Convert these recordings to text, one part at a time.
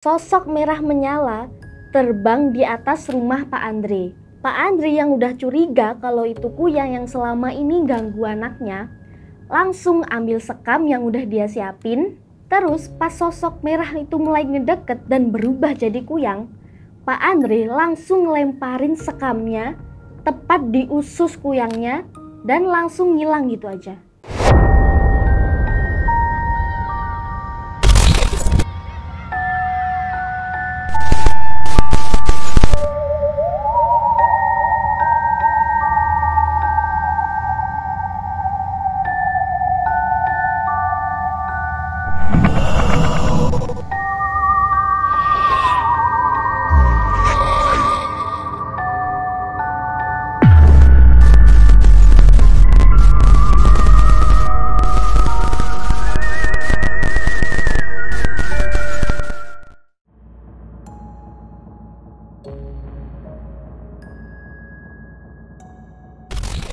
Sosok merah menyala terbang di atas rumah Pak Andre. Pak Andre yang udah curiga kalau itu kuyang yang selama ini ganggu anaknya, langsung ambil sekam yang udah dia siapin. Terus pas sosok merah itu mulai ngedeket dan berubah jadi kuyang, Pak Andre langsung lemparin sekamnya tepat di usus kuyangnya dan langsung ngilang gitu aja.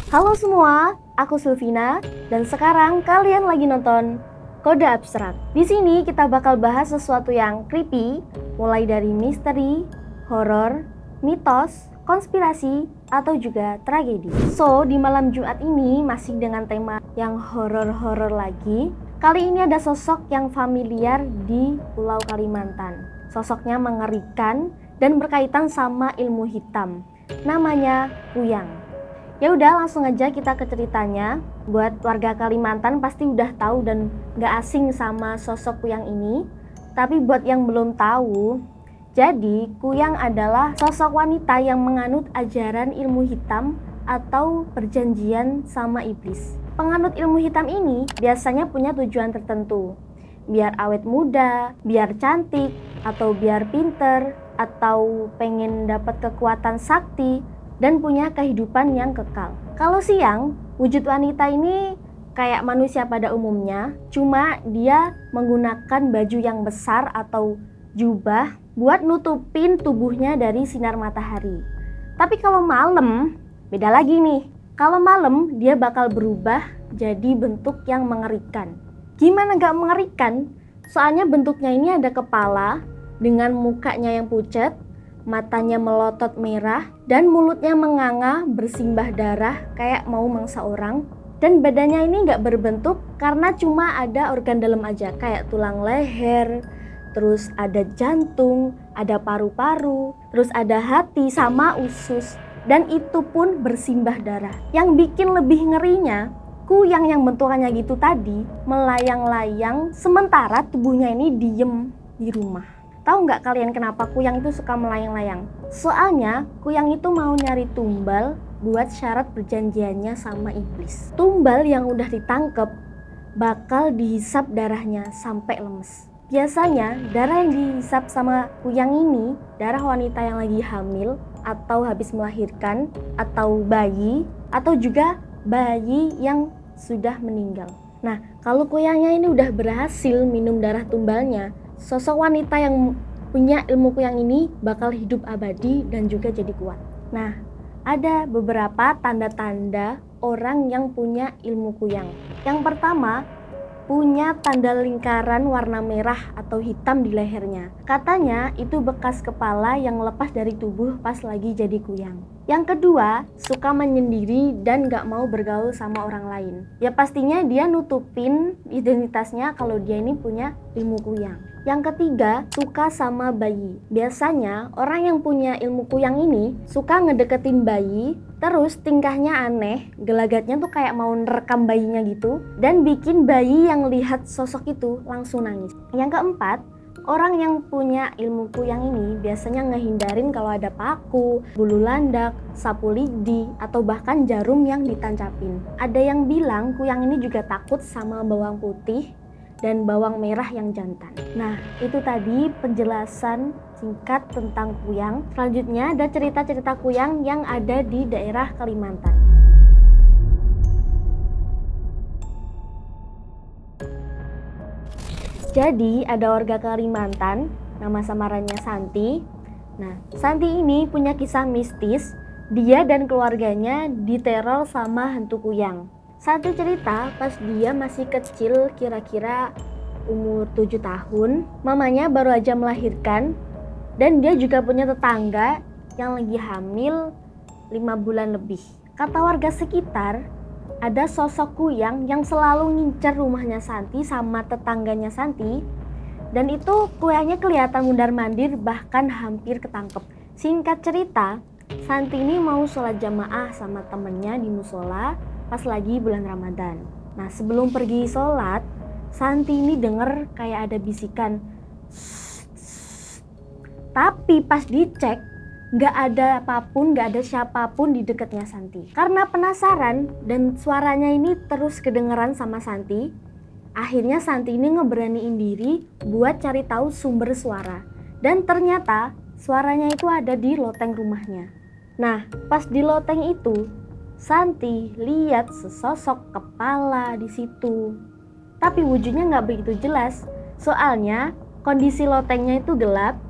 Halo semua, aku Sylvina dan sekarang kalian lagi nonton Kode Abstrak. Di sini kita bakal bahas sesuatu yang creepy, mulai dari misteri, horor, mitos, konspirasi, atau juga tragedi. So, di malam Jumat ini masih dengan tema yang horor-horor lagi. Kali ini ada sosok yang familiar di Pulau Kalimantan. Sosoknya mengerikan dan berkaitan sama ilmu hitam. Namanya Kuyang. Ya udah, langsung aja kita ke ceritanya. Buat warga Kalimantan pasti udah tahu dan gak asing sama sosok Kuyang ini. Tapi buat yang belum tahu, jadi Kuyang adalah sosok wanita yang menganut ajaran ilmu hitam atau perjanjian sama iblis. Penganut ilmu hitam ini biasanya punya tujuan tertentu. Biar awet muda, biar cantik, atau biar pinter, atau pengen dapat kekuatan sakti, dan punya kehidupan yang kekal. Kalau siang, wujud wanita ini kayak manusia pada umumnya, cuma dia menggunakan baju yang besar atau jubah buat nutupin tubuhnya dari sinar matahari. Tapi kalau malam, beda lagi nih. Kalau malam, dia bakal berubah jadi bentuk yang mengerikan. Gimana gak mengerikan? Soalnya bentuknya ini ada kepala dengan mukanya yang pucat, matanya melotot merah, dan mulutnya menganga bersimbah darah kayak mau mangsa orang. Dan badannya ini nggak berbentuk karena cuma ada organ dalam aja, kayak tulang leher, terus ada jantung, ada paru-paru, terus ada hati sama usus, dan itu pun bersimbah darah. Yang bikin lebih ngerinya, Kuyang yang bentukannya gitu tadi melayang-layang sementara tubuhnya ini diem di rumah. Tahu nggak kalian kenapa Kuyang itu suka melayang-layang? Soalnya Kuyang itu mau nyari tumbal buat syarat perjanjiannya sama iblis. Tumbal yang udah ditangkep bakal dihisap darahnya sampai lemes. Biasanya darah yang dihisap sama Kuyang ini darah wanita yang lagi hamil atau habis melahirkan, atau bayi, atau juga bayi yang sudah meninggal. Nah, kalau Kuyangnya ini udah berhasil minum darah tumbalnya, sosok wanita yang punya ilmu Kuyang ini bakal hidup abadi dan juga jadi kuat. Nah, ada beberapa tanda-tanda orang yang punya ilmu Kuyang. Yang pertama, punya tanda lingkaran warna merah atau hitam di lehernya. Katanya itu bekas kepala yang lepas dari tubuh pas lagi jadi Kuyang. Yang kedua, suka menyendiri dan gak mau bergaul sama orang lain. Ya pastinya dia nutupin identitasnya kalau dia ini punya ilmu Kuyang. Yang ketiga, suka sama bayi. Biasanya orang yang punya ilmu Kuyang ini suka ngedeketin bayi, terus tingkahnya aneh, gelagatnya tuh kayak mau nerekam bayinya gitu, dan bikin bayi yang lihat sosok itu langsung nangis. Yang keempat, orang yang punya ilmu Kuyang ini biasanya ngehindarin kalau ada paku, bulu landak, sapu lidi, atau bahkan jarum yang ditancapin. Ada yang bilang Kuyang ini juga takut sama bawang putih dan bawang merah yang jantan. Nah, itu tadi penjelasan singkat tentang Kuyang. Selanjutnya ada cerita-cerita Kuyang yang ada di daerah Kalimantan. Jadi ada warga Kalimantan, nama samarannya Santi. Nah, Santi ini punya kisah mistis. Dia dan keluarganya diteror sama hantu Kuyang. Santi cerita pas dia masih kecil, kira-kira umur 7 tahun, mamanya baru aja melahirkan, dan dia juga punya tetangga yang lagi hamil 5 bulan lebih. Kata warga sekitar, ada sosok kuyang yang selalu ngincer rumahnya Santi sama tetangganya Santi, dan itu kuyangnya kelihatan mundar-mandir bahkan hampir ketangkep. Singkat cerita, Santi ini mau sholat jamaah sama temennya di musola pas lagi bulan Ramadan. Nah, sebelum pergi sholat, Santi ini denger kayak ada bisikan, tapi pas dicek gak ada apapun, gak ada siapapun di dekatnya Santi. Karena penasaran dan suaranya ini terus kedengeran sama Santi, akhirnya Santi ini ngeberaniin diri buat cari tahu sumber suara. Dan ternyata suaranya itu ada di loteng rumahnya. Nah, pas di loteng itu, Santi lihat sesosok kepala di situ. Tapi wujudnya nggak begitu jelas, soalnya kondisi lotengnya itu gelap.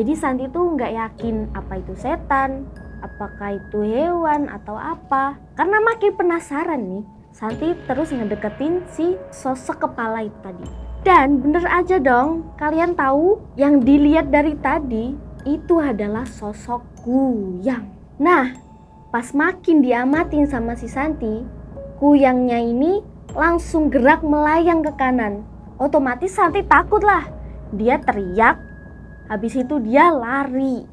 Jadi Santi tuh nggak yakin apa itu setan, apakah itu hewan atau apa. Karena makin penasaran nih, Santi terus ngedeketin si sosok kepala itu tadi. Dan bener aja dong, kalian tahu yang dilihat dari tadi itu adalah sosok kuyang. Nah, pas makin diamatin sama si Santi, kuyangnya ini langsung gerak melayang ke kanan. Otomatis Santi takut lah. Dia teriak, habis itu dia lari.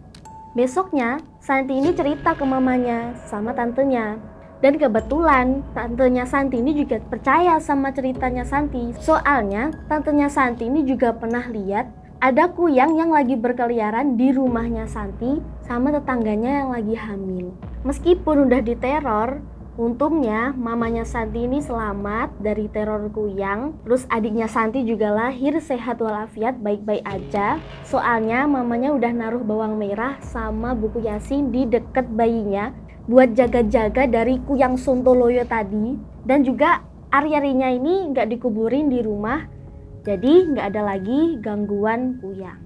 Besoknya Santi ini cerita ke mamanya sama tantenya. Dan kebetulan tantenya Santi ini juga percaya sama ceritanya Santi. Soalnya tantenya Santi ini juga pernah lihat ada kuyang yang lagi berkeliaran di rumahnya Santi sama tetangganya yang lagi hamil. Meskipun udah diteror, untungnya mamanya Santi ini selamat dari teror kuyang. Terus adiknya Santi juga lahir sehat walafiat, baik-baik aja. Soalnya mamanya udah naruh bawang merah sama buku Yasin di deket bayinya buat jaga-jaga dari kuyang Sontoloyo tadi. Dan juga ari-arinya ini gak dikuburin di rumah, jadi gak ada lagi gangguan kuyang.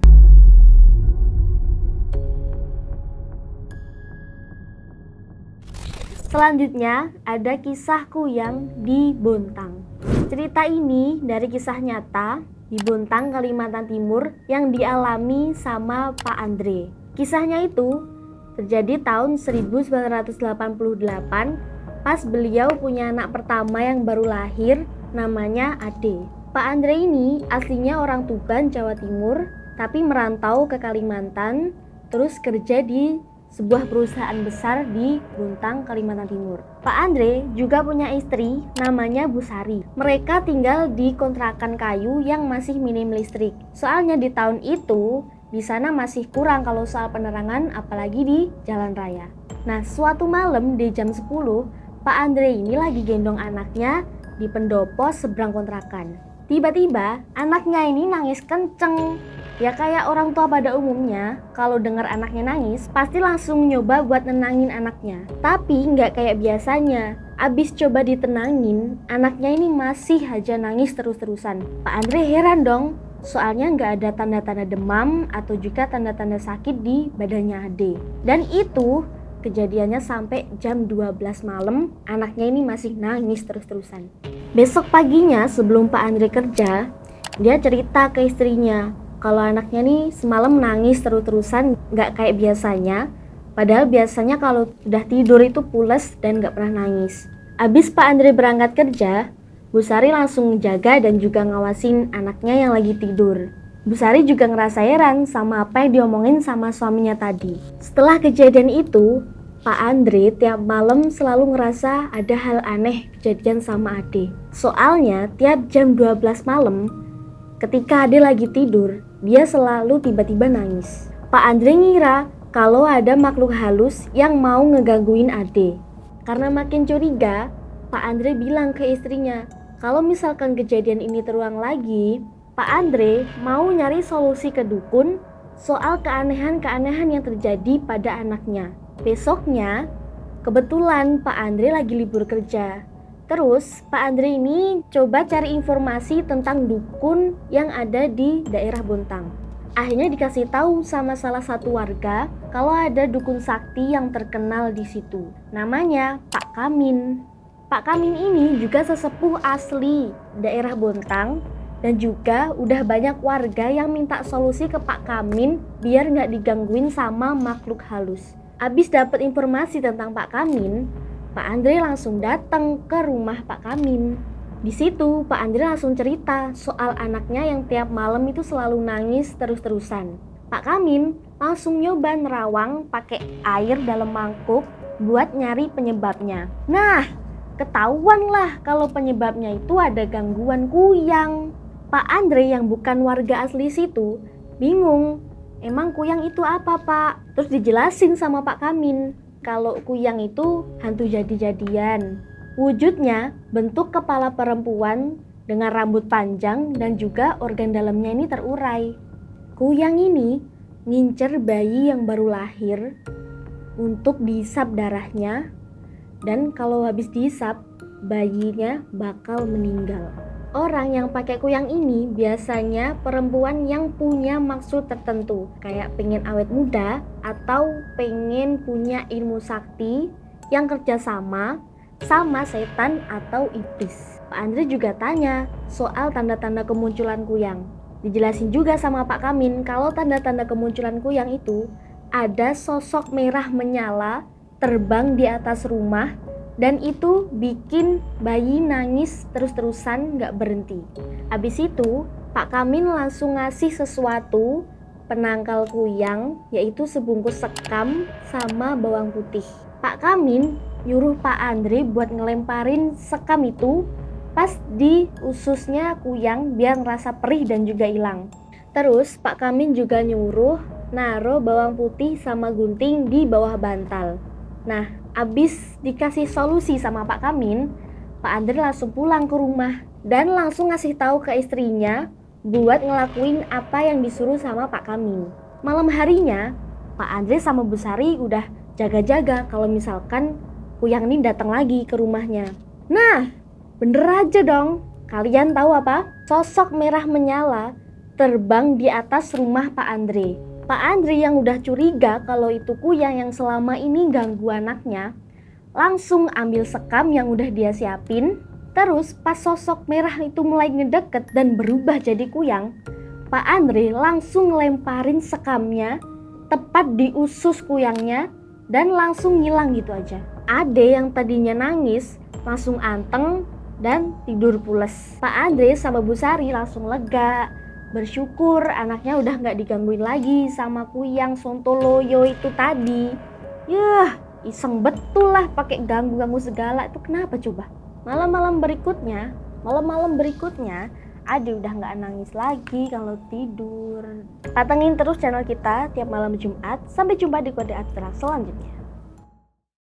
Selanjutnya ada kisah kuyang di Bontang. Cerita ini dari kisah nyata di Bontang, Kalimantan Timur yang dialami sama Pak Andre. Kisahnya itu terjadi tahun 1988 pas beliau punya anak pertama yang baru lahir, namanya Ade. Pak Andre ini aslinya orang Tuban, Jawa Timur, tapi merantau ke Kalimantan, terus kerja di sebuah perusahaan besar di Bontang, Kalimantan Timur. Pak Andre juga punya istri namanya Bu Sari. Mereka tinggal di kontrakan kayu yang masih minim listrik. Soalnya di tahun itu di sana masih kurang kalau soal penerangan, apalagi di jalan raya. Nah, suatu malam di jam 10, Pak Andre ini lagi gendong anaknya di pendopo seberang kontrakan. Tiba-tiba anaknya ini nangis kenceng. Ya kayak orang tua pada umumnya, kalau dengar anaknya nangis, pasti langsung nyoba buat nenangin anaknya. Tapi nggak kayak biasanya. Abis coba ditenangin, anaknya ini masih aja nangis terus-terusan. Pak Andre heran dong, soalnya nggak ada tanda-tanda demam atau juga tanda-tanda sakit di badannya Ade. Dan itu kejadiannya sampai jam 12 malam, anaknya ini masih nangis terus-terusan. Besok paginya sebelum Pak Andre kerja, dia cerita ke istrinya kalau anaknya nih semalam nangis terus-terusan, gak kayak biasanya. Padahal biasanya kalau udah tidur itu pules dan gak pernah nangis. Abis Pak Andre berangkat kerja, Bu Sari langsung jaga dan juga ngawasin anaknya yang lagi tidur. Bu Sari juga ngerasa heran sama apa yang diomongin sama suaminya tadi. Setelah kejadian itu, Pak Andre tiap malam selalu ngerasa ada hal aneh kejadian sama Ade. Soalnya tiap jam 12 malam, ketika Ade lagi tidur, dia selalu tiba-tiba nangis. Pak Andre ngira kalau ada makhluk halus yang mau ngegangguin Ade. Karena makin curiga, Pak Andre bilang ke istrinya, kalau misalkan kejadian ini terulang lagi, Pak Andre mau nyari solusi ke dukun soal keanehan-keanehan yang terjadi pada anaknya. Besoknya, kebetulan Pak Andre lagi libur kerja. Terus Pak Andre ini coba cari informasi tentang dukun yang ada di daerah Bontang. Akhirnya dikasih tahu sama salah satu warga kalau ada dukun sakti yang terkenal di situ. Namanya Pak Kamin. Pak Kamin ini juga sesepuh asli daerah Bontang Dan juga udah banyak warga yang minta solusi ke Pak Kamin biar nggak digangguin sama makhluk halus. Abis dapat informasi tentang Pak Kamin, Pak Andre langsung datang ke rumah Pak Kamin. Di situ Pak Andre langsung cerita soal anaknya yang tiap malam itu selalu nangis terus-terusan. Pak Kamin langsung nyoba nerawang pakai air dalam mangkuk buat nyari penyebabnya. Nah, ketahuan lah kalau penyebabnya itu ada gangguan kuyang. Pak Andre yang bukan warga asli situ bingung, emang kuyang itu apa Pak? Terus dijelasin sama Pak Kamin kalau kuyang itu hantu jadi-jadian. Wujudnya bentuk kepala perempuan dengan rambut panjang dan juga organ dalamnya ini terurai. Kuyang ini ngincer bayi yang baru lahir untuk dihisap darahnya, dan kalau habis dihisap bayinya bakal meninggal. Orang yang pakai kuyang ini biasanya perempuan yang punya maksud tertentu, kayak pengen awet muda atau pengen punya ilmu sakti yang kerjasama sama setan atau iblis. Pak Andre juga tanya soal tanda-tanda kemunculan kuyang. Dijelasin juga sama Pak Kamin kalau tanda-tanda kemunculan kuyang itu ada sosok merah menyala terbang di atas rumah, dan itu bikin bayi nangis terus-terusan gak berhenti. Habis itu Pak Kamin langsung ngasih sesuatu penangkal kuyang, yaitu sebungkus sekam sama bawang putih. Pak Kamin nyuruh Pak Andre buat ngelemparin sekam itu pas di ususnya kuyang biar ngerasa perih dan juga hilang. Terus Pak Kamin juga nyuruh naruh bawang putih sama gunting di bawah bantal. Nah, abis dikasih solusi sama Pak Kamin, Pak Andre langsung pulang ke rumah dan langsung ngasih tahu ke istrinya buat ngelakuin apa yang disuruh sama Pak Kamin. Malam harinya, Pak Andre sama Bu Sari udah jaga-jaga kalau misalkan kuyang ini datang lagi ke rumahnya. Nah, bener aja dong. Kalian tahu apa? Sosok merah menyala terbang di atas rumah Pak Andre. Pak Andre yang udah curiga kalau itu kuyang yang selama ini ganggu anaknya, langsung ambil sekam yang udah dia siapin. Terus pas sosok merah itu mulai ngedeket dan berubah jadi kuyang, Pak Andre langsung ngelemparin sekamnya tepat di usus kuyangnya dan langsung ngilang gitu aja. Ade yang tadinya nangis langsung anteng dan tidur pules. Pak Andre sama Bu Sari langsung lega, bersyukur anaknya udah gak digangguin lagi sama kuyang sontoloyo itu tadi. Yah, iseng betul lah pakai ganggu-ganggu segala, itu kenapa coba? Malam-malam berikutnya Ade udah gak nangis lagi kalau tidur. Patengin terus channel kita tiap malam Jumat. Sampai jumpa di Kode Abstrak selanjutnya.